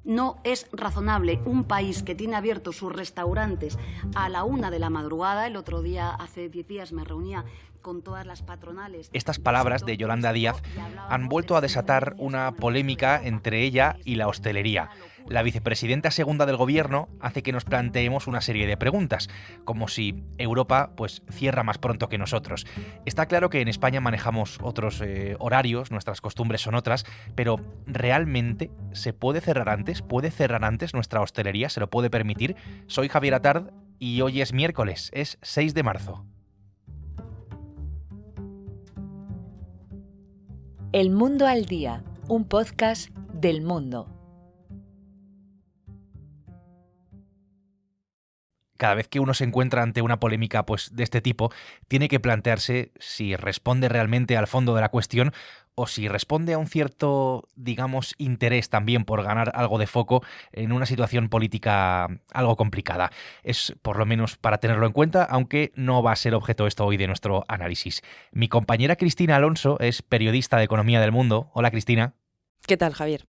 No es razonable un país que tiene abiertos sus restaurantes a la 1 de la madrugada. El otro día, hace 10 días, me reunía con todas las patronales. Estas palabras de Yolanda Díaz han vuelto a desatar una polémica entre ella y la hostelería. La vicepresidenta segunda del gobierno hace que nos planteemos una serie de preguntas, como si Europa cierra más pronto que nosotros. Está claro que en España manejamos otros horarios, nuestras costumbres son otras, pero ¿realmente se puede cerrar antes? ¿Puede cerrar antes nuestra hostelería? ¿Se lo puede permitir? Soy Javier Atard y hoy es miércoles, es 6 de marzo. El Mundo al Día, un podcast del Mundo. Cada vez que uno se encuentra ante una polémica de este tipo, tiene que plantearse si responde realmente al fondo de la cuestión o si responde a un cierto, interés también por ganar algo de foco en una situación política algo complicada. Es por lo menos para tenerlo en cuenta, aunque no va a ser objeto esto hoy de nuestro análisis. Mi compañera Cristina Alonso es periodista de Economía del Mundo. Hola, Cristina. ¿Qué tal, Javier?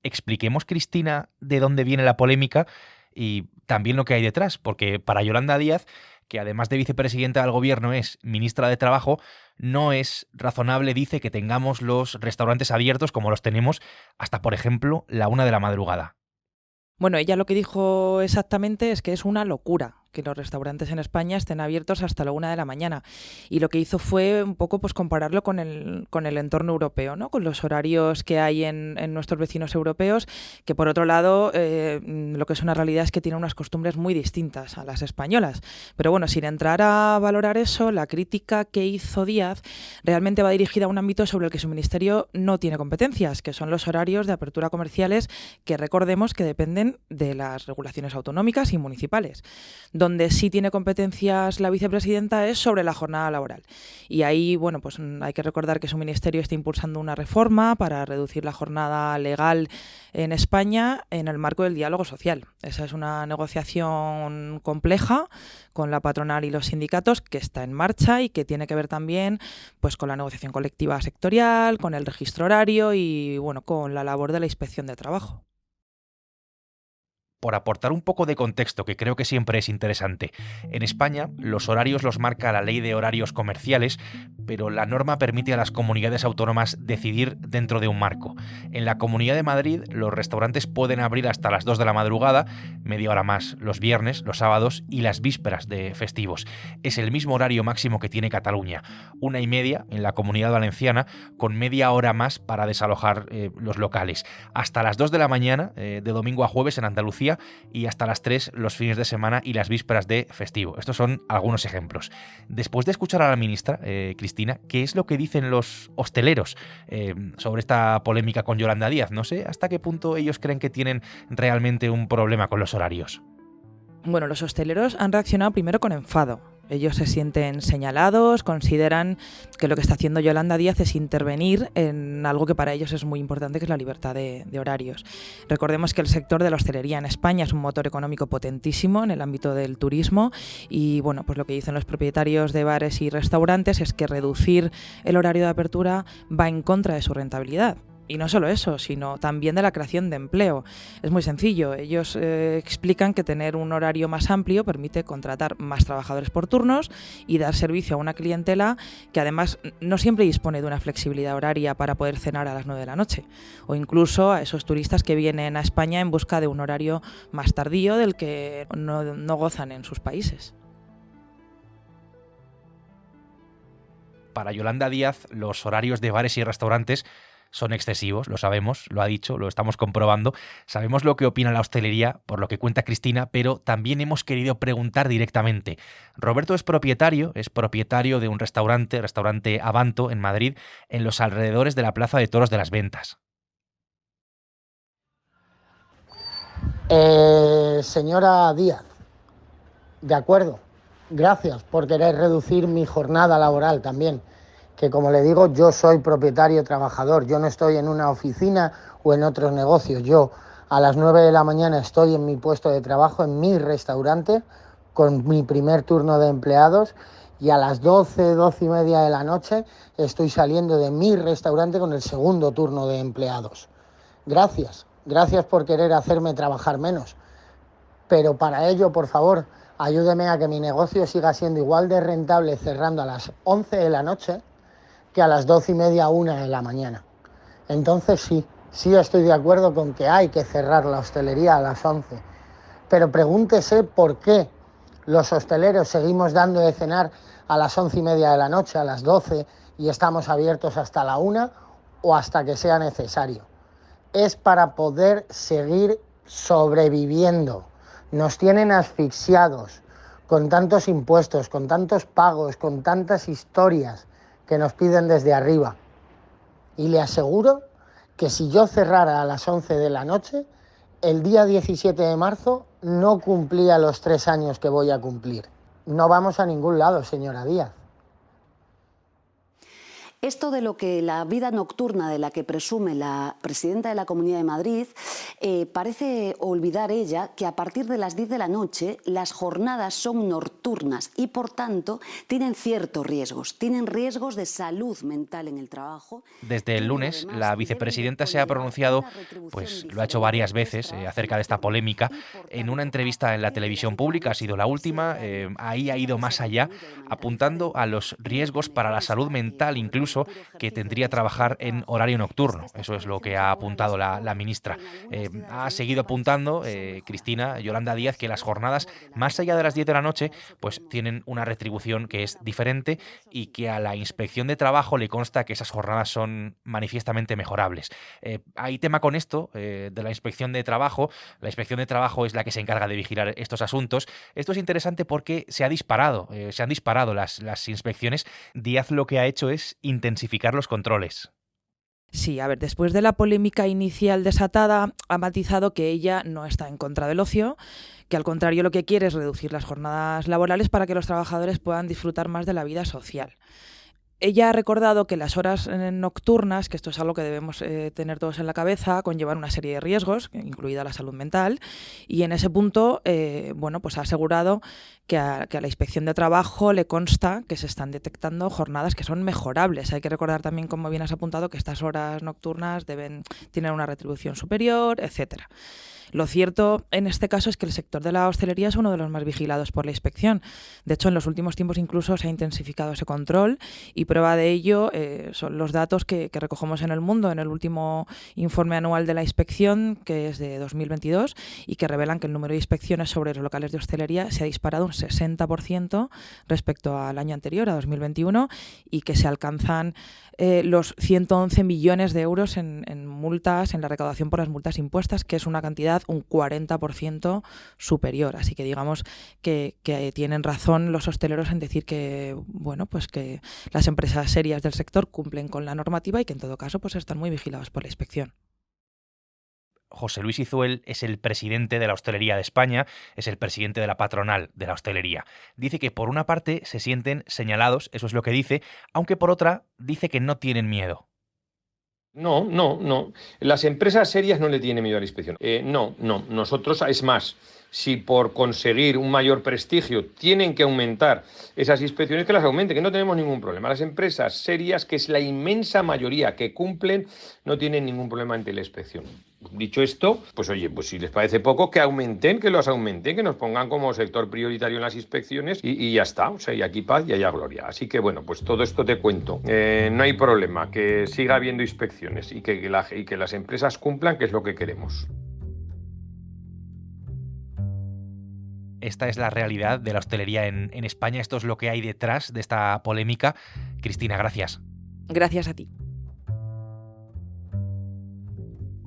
Expliquemos, Cristina, de dónde viene la polémica y también lo que hay detrás, porque para Yolanda Díaz, que además de vicepresidenta del gobierno es ministra de Trabajo, no es razonable, dice, que tengamos los restaurantes abiertos como los tenemos hasta, por ejemplo, la 1 de la madrugada. Bueno, ella lo que dijo exactamente es que es una locura que los restaurantes en España estén abiertos hasta la 1 de la mañana. Y lo que hizo fue un poco compararlo con el entorno europeo, ¿no? Con los horarios que hay en nuestros vecinos europeos, que por otro lado lo que es una realidad es que tienen unas costumbres muy distintas a las españolas. Pero bueno, sin entrar a valorar eso, la crítica que hizo Díaz realmente va dirigida a un ámbito sobre el que su ministerio no tiene competencias, que son los horarios de apertura comerciales, que recordemos que dependen de las regulaciones autonómicas y municipales. Donde sí tiene competencias la vicepresidenta es sobre la jornada laboral. Y ahí, hay que recordar que su ministerio está impulsando una reforma para reducir la jornada legal en España en el marco del diálogo social. Esa es una negociación compleja con la patronal y los sindicatos que está en marcha y que tiene que ver también con la negociación colectiva sectorial, con el registro horario y con la labor de la inspección de trabajo. Por aportar un poco de contexto, que creo que siempre es interesante. En España, los horarios los marca la Ley de Horarios Comerciales, pero la norma permite a las comunidades autónomas decidir dentro de un marco. En la Comunidad de Madrid, los restaurantes pueden abrir hasta las 2 de la madrugada, media hora más los viernes, los sábados y las vísperas de festivos. Es el mismo horario máximo que tiene Cataluña, 1:30 en la Comunidad Valenciana, con media hora más para desalojar los locales. Hasta las 2 de la mañana, de domingo a jueves en Andalucía, y hasta las 3 los fines de semana y las vísperas de festivo. Estos son algunos ejemplos. Después de escuchar a la ministra, Cristina, ¿qué es lo que dicen los hosteleros sobre esta polémica con Yolanda Díaz? No sé hasta qué punto ellos creen que tienen realmente un problema con los horarios. Bueno, los hosteleros han reaccionado primero con enfado. Ellos se sienten señalados, consideran que lo que está haciendo Yolanda Díaz es intervenir en algo que para ellos es muy importante, que es la libertad de horarios. Recordemos que el sector de la hostelería en España es un motor económico potentísimo en el ámbito del turismo y lo que dicen los propietarios de bares y restaurantes es que reducir el horario de apertura va en contra de su rentabilidad. Y no solo eso, sino también de la creación de empleo. Es muy sencillo. Ellos explican que tener un horario más amplio permite contratar más trabajadores por turnos y dar servicio a una clientela que además no siempre dispone de una flexibilidad horaria para poder cenar a las 9 de la noche. O incluso a esos turistas que vienen a España en busca de un horario más tardío del que no gozan en sus países. Para Yolanda Díaz, los horarios de bares y restaurantes son excesivos, lo sabemos, lo ha dicho, lo estamos comprobando. Sabemos lo que opina la hostelería, por lo que cuenta Cristina, pero también hemos querido preguntar directamente. Roberto es propietario de un restaurante Avanto, en Madrid, en los alrededores de la Plaza de Toros de las Ventas. Señora Díaz, de acuerdo, gracias por querer reducir mi jornada laboral también. Que como le digo, yo soy propietario trabajador, yo no estoy en una oficina o en otros negocios. Yo a las 9 de la mañana estoy en mi puesto de trabajo, en mi restaurante, con mi primer turno de empleados, y a las 12:30 de la noche estoy saliendo de mi restaurante con el segundo turno de empleados. Gracias gracias por querer hacerme trabajar menos, pero para ello, por favor, ayúdeme a que mi negocio siga siendo igual de rentable cerrando a las 11 de la noche que a las 12:30, 1 de la mañana. Entonces sí estoy de acuerdo con que hay que cerrar la hostelería a las 11, pero pregúntese por qué los hosteleros seguimos dando de cenar a las 11:30 de la noche, a las 12, y estamos abiertos hasta la 1 o hasta que sea necesario. Es para poder seguir sobreviviendo. Nos tienen asfixiados con tantos impuestos, con tantos pagos, con tantas historias que nos piden desde arriba. Y le aseguro que si yo cerrara a las 11 de la noche, el día 17 de marzo no cumplía los 3 años que voy a cumplir. No vamos a ningún lado, señora Díaz. Esto de lo que la vida nocturna de la que presume la presidenta de la Comunidad de Madrid, parece olvidar ella que a partir de las 10 de la noche las jornadas son nocturnas y por tanto tienen ciertos riesgos. Tienen riesgos de salud mental en el trabajo. Desde el lunes la vicepresidenta se ha pronunciado, pues lo ha hecho varias veces, acerca de esta polémica. En una entrevista en la televisión pública, ha sido la última, ahí ha ido más allá, apuntando a los riesgos para la salud mental incluso que tendría trabajar en horario nocturno. Eso es lo que ha apuntado la ministra. Ha seguido apuntando, Yolanda Díaz, que las jornadas más allá de las 10 de la noche pues tienen una retribución que es diferente y que a la Inspección de Trabajo le consta que esas jornadas son manifiestamente mejorables. Hay tema con esto de la Inspección de Trabajo. La Inspección de Trabajo es la que se encarga de vigilar estos asuntos. Esto es interesante porque se han disparado las inspecciones. Díaz lo que ha hecho es intensificar los controles. Sí, a ver, después de la polémica inicial desatada, ha matizado que ella no está en contra del ocio, que al contrario lo que quiere es reducir las jornadas laborales para que los trabajadores puedan disfrutar más de la vida social. Ella ha recordado que las horas nocturnas, que esto es algo que debemos tener todos en la cabeza, conllevan una serie de riesgos, incluida la salud mental, y en ese punto pues ha asegurado que a la Inspección de Trabajo le consta que se están detectando jornadas que son mejorables. Hay que recordar también, como bien has apuntado, que estas horas nocturnas deben tener una retribución superior, etcétera. Lo cierto en este caso es que el sector de la hostelería es uno de los más vigilados por la inspección. De hecho, en los últimos tiempos incluso se ha intensificado ese control y prueba de ello son los datos que recogemos en El Mundo en el último informe anual de la inspección, que es de 2022, y que revelan que el número de inspecciones sobre los locales de hostelería se ha disparado un 60% respecto al año anterior, a 2021, y que se alcanzan los 111 millones de euros en multas, en la recaudación por las multas impuestas, que es una cantidad un 40% superior. Así que digamos que tienen razón los hosteleros en decir que, pues que las empresas serias del sector cumplen con la normativa y que en todo caso pues están muy vigilados por la inspección. José Luis Izuel es el presidente de la hostelería de España, es el presidente de la patronal de la hostelería. Dice que por una parte se sienten señalados, eso es lo que dice, aunque por otra dice que no tienen miedo. No. Las empresas serias no le tienen miedo a la inspección. No. Nosotros, es más, si por conseguir un mayor prestigio tienen que aumentar esas inspecciones, que las aumenten, que no tenemos ningún problema. Las empresas serias, que es la inmensa mayoría que cumplen, no tienen ningún problema ante la inspección. Dicho esto, pues oye, pues si les parece poco, que los aumenten, que nos pongan como sector prioritario en las inspecciones y ya está. O sea, y aquí paz y allá gloria. Así que bueno, pues todo esto te cuento. No hay problema, que siga habiendo inspecciones y que las empresas cumplan, que es lo que queremos. Esta es la realidad de la hostelería en España. Esto es lo que hay detrás de esta polémica. Cristina, gracias. Gracias a ti.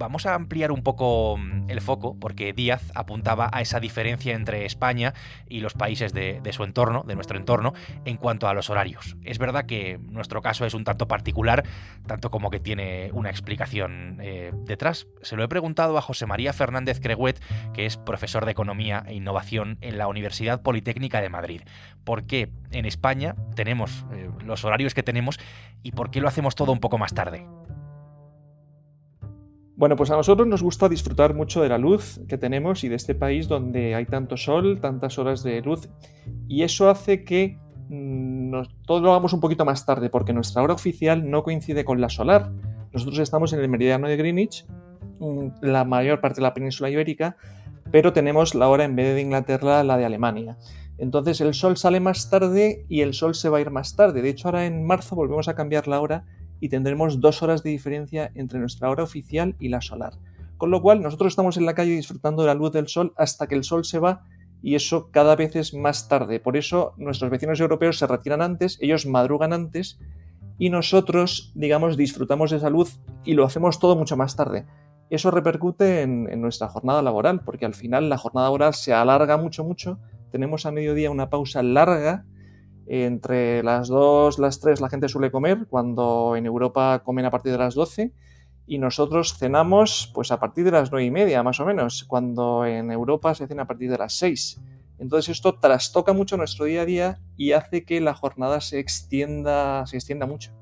Vamos a ampliar un poco el foco, porque Díaz apuntaba a esa diferencia entre España y los países de su entorno, de nuestro entorno, en cuanto a los horarios. Es verdad que nuestro caso es un tanto particular, tanto como que tiene una explicación detrás. Se lo he preguntado a José María Fernández Crehuet, que es profesor de Economía e Innovación en la Universidad Politécnica de Madrid. ¿Por qué en España tenemos los horarios que tenemos y por qué lo hacemos todo un poco más tarde? Bueno, pues a nosotros nos gusta disfrutar mucho de la luz que tenemos y de este país donde hay tanto sol, tantas horas de luz, y eso hace que todo lo hagamos un poquito más tarde, porque nuestra hora oficial no coincide con la solar. Nosotros estamos en el meridiano de Greenwich la mayor parte de la península ibérica, pero tenemos la hora en vez de Inglaterra, la de Alemania. Entonces el sol sale más tarde y el sol se va a ir más tarde. De hecho, ahora en marzo volvemos a cambiar la hora y tendremos 2 horas de diferencia entre nuestra hora oficial y la solar. Con lo cual, nosotros estamos en la calle disfrutando de la luz del sol hasta que el sol se va, y eso cada vez es más tarde. Por eso nuestros vecinos europeos se retiran antes, ellos madrugan antes, y nosotros, digamos, disfrutamos de esa luz y lo hacemos todo mucho más tarde. Eso repercute en nuestra jornada laboral, porque al final la jornada laboral se alarga mucho. Tenemos a mediodía una pausa larga. Entre las 2, las 3 la gente suele comer, cuando en Europa comen a partir de las 12, y nosotros cenamos pues a partir de las 9:30 más o menos, cuando en Europa se cena a partir de las 6. Entonces esto trastoca mucho nuestro día a día y hace que la jornada se extienda mucho.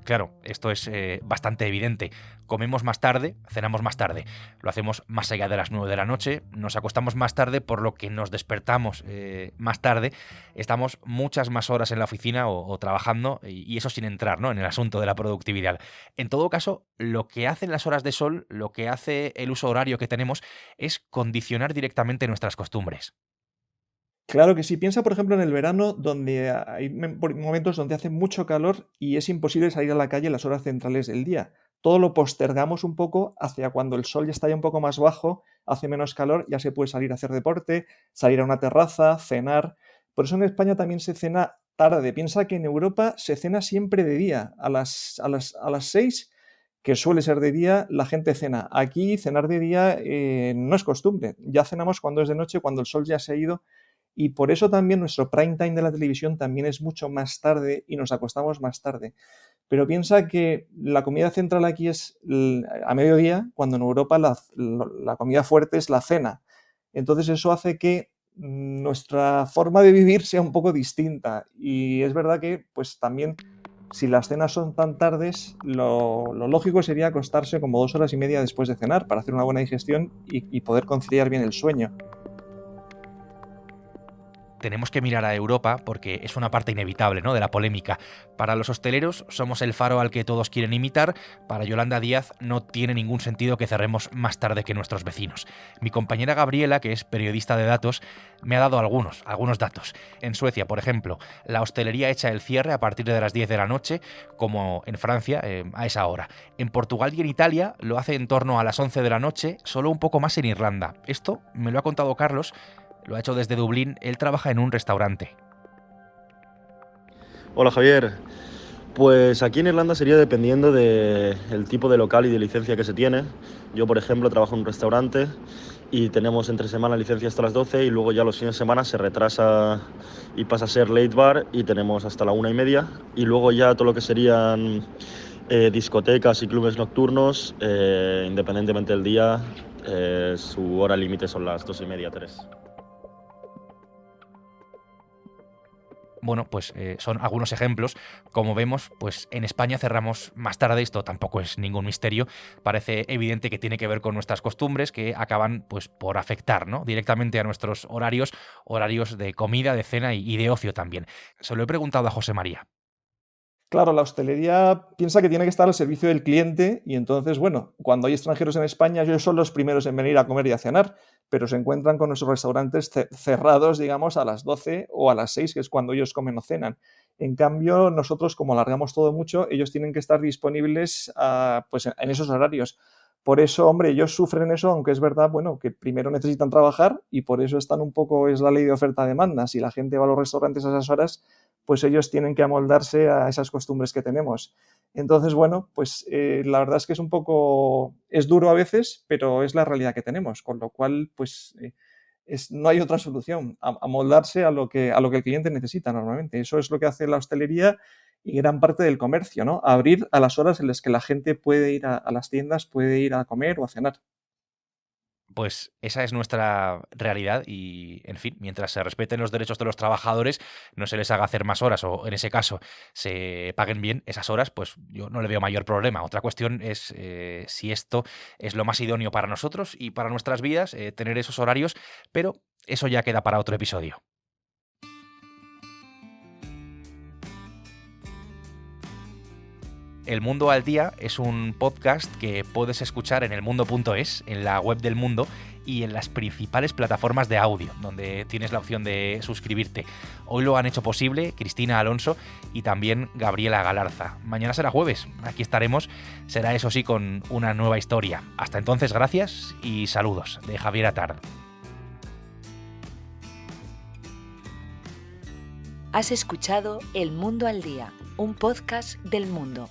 Claro, esto es bastante evidente. Comemos más tarde, cenamos más tarde. Lo hacemos más allá de las 9 de la noche, nos acostamos más tarde, por lo que nos despertamos más tarde. Estamos muchas más horas en la oficina o trabajando, y eso sin entrar, ¿no?, en el asunto de la productividad. En todo caso, lo que hacen las horas de sol, lo que hace el uso horario que tenemos, es condicionar directamente nuestras costumbres. Claro que sí. Piensa, por ejemplo, en el verano, donde hay momentos donde hace mucho calor y es imposible salir a la calle en las horas centrales del día. Todo lo postergamos un poco hacia cuando el sol ya está ya un poco más bajo, hace menos calor, ya se puede salir a hacer deporte, salir a una terraza, cenar. Por eso en España también se cena tarde. Piensa que en Europa se cena siempre de día. A las 6, que suele ser de día, la gente cena. Aquí cenar de día no es costumbre. Ya cenamos cuando es de noche, cuando el sol ya se ha ido. Y por eso también nuestro prime time de la televisión también es mucho más tarde y nos acostamos más tarde. Pero piensa que la comida central aquí es a mediodía, cuando en Europa la comida fuerte es la cena. Entonces eso hace que nuestra forma de vivir sea un poco distinta. Y es verdad que pues también, si las cenas son tan tardes, lo lógico sería acostarse como 2 horas y media después de cenar para hacer una buena digestión y poder conciliar bien el sueño. Tenemos que mirar a Europa porque es una parte inevitable, ¿no?, de la polémica. Para los hosteleros somos el faro al que todos quieren imitar. Para Yolanda Díaz no tiene ningún sentido que cerremos más tarde que nuestros vecinos. Mi compañera Gabriela, que es periodista de datos, me ha dado algunos datos. En Suecia, por ejemplo, la hostelería echa el cierre a partir de las 10 de la noche, como en Francia, a esa hora. En Portugal y en Italia lo hace en torno a las 11 de la noche, solo un poco más en Irlanda. Esto me lo ha contado Carlos. Lo ha hecho desde Dublín, él trabaja en un restaurante. Hola Javier, pues aquí en Irlanda sería dependiendo del tipo de local y de licencia que se tiene. Yo, por ejemplo, trabajo en un restaurante y tenemos entre semana licencia hasta las 12 y luego ya los fines de semana se retrasa y pasa a ser late bar y tenemos hasta la 1:30, y luego ya todo lo que serían discotecas y clubes nocturnos, independientemente del día, su hora límite son las 2:30, 3. Bueno, pues son algunos ejemplos. Como vemos, pues en España cerramos más tarde. Esto tampoco es ningún misterio. Parece evidente que tiene que ver con nuestras costumbres, que acaban pues por afectar, ¿no?, directamente a nuestros horarios de comida, de cena y de ocio también. Se lo he preguntado a José María. Claro, la hostelería piensa que tiene que estar al servicio del cliente y entonces, bueno, cuando hay extranjeros en España, ellos son los primeros en venir a comer y a cenar, pero se encuentran con nuestros restaurantes cerrados, digamos, a las 12 o a las 6, que es cuando ellos comen o cenan. En cambio, nosotros, como alargamos todo mucho, ellos tienen que estar disponibles pues en esos horarios. Por eso, hombre, ellos sufren eso, aunque es verdad, bueno, que primero necesitan trabajar y por eso están un poco, es la ley de oferta-demanda. Si la gente va a los restaurantes a esas horas, pues ellos tienen que amoldarse a esas costumbres que tenemos. Entonces, bueno, pues la verdad es que es duro a veces, pero es la realidad que tenemos, con lo cual, pues no hay otra solución, amoldarse a lo que el cliente necesita normalmente. Eso es lo que hace la hostelería y gran parte del comercio, ¿no? Abrir a las horas en las que la gente puede ir a las tiendas, puede ir a comer o a cenar. Pues esa es nuestra realidad y, en fin, mientras se respeten los derechos de los trabajadores, no se les haga hacer más horas o, en ese caso, se paguen bien esas horas, pues yo no le veo mayor problema. Otra cuestión es si esto es lo más idóneo para nosotros y para nuestras vidas, tener esos horarios, pero eso ya queda para otro episodio. El Mundo al Día es un podcast que puedes escuchar en elmundo.es, en la web del Mundo y en las principales plataformas de audio, donde tienes la opción de suscribirte. Hoy lo han hecho posible Cristina Alonso y también Gabriela Galarza. Mañana será jueves, aquí estaremos, será eso sí con una nueva historia. Hasta entonces, gracias y saludos de Javier Atard. Has escuchado El Mundo al Día, un podcast del Mundo.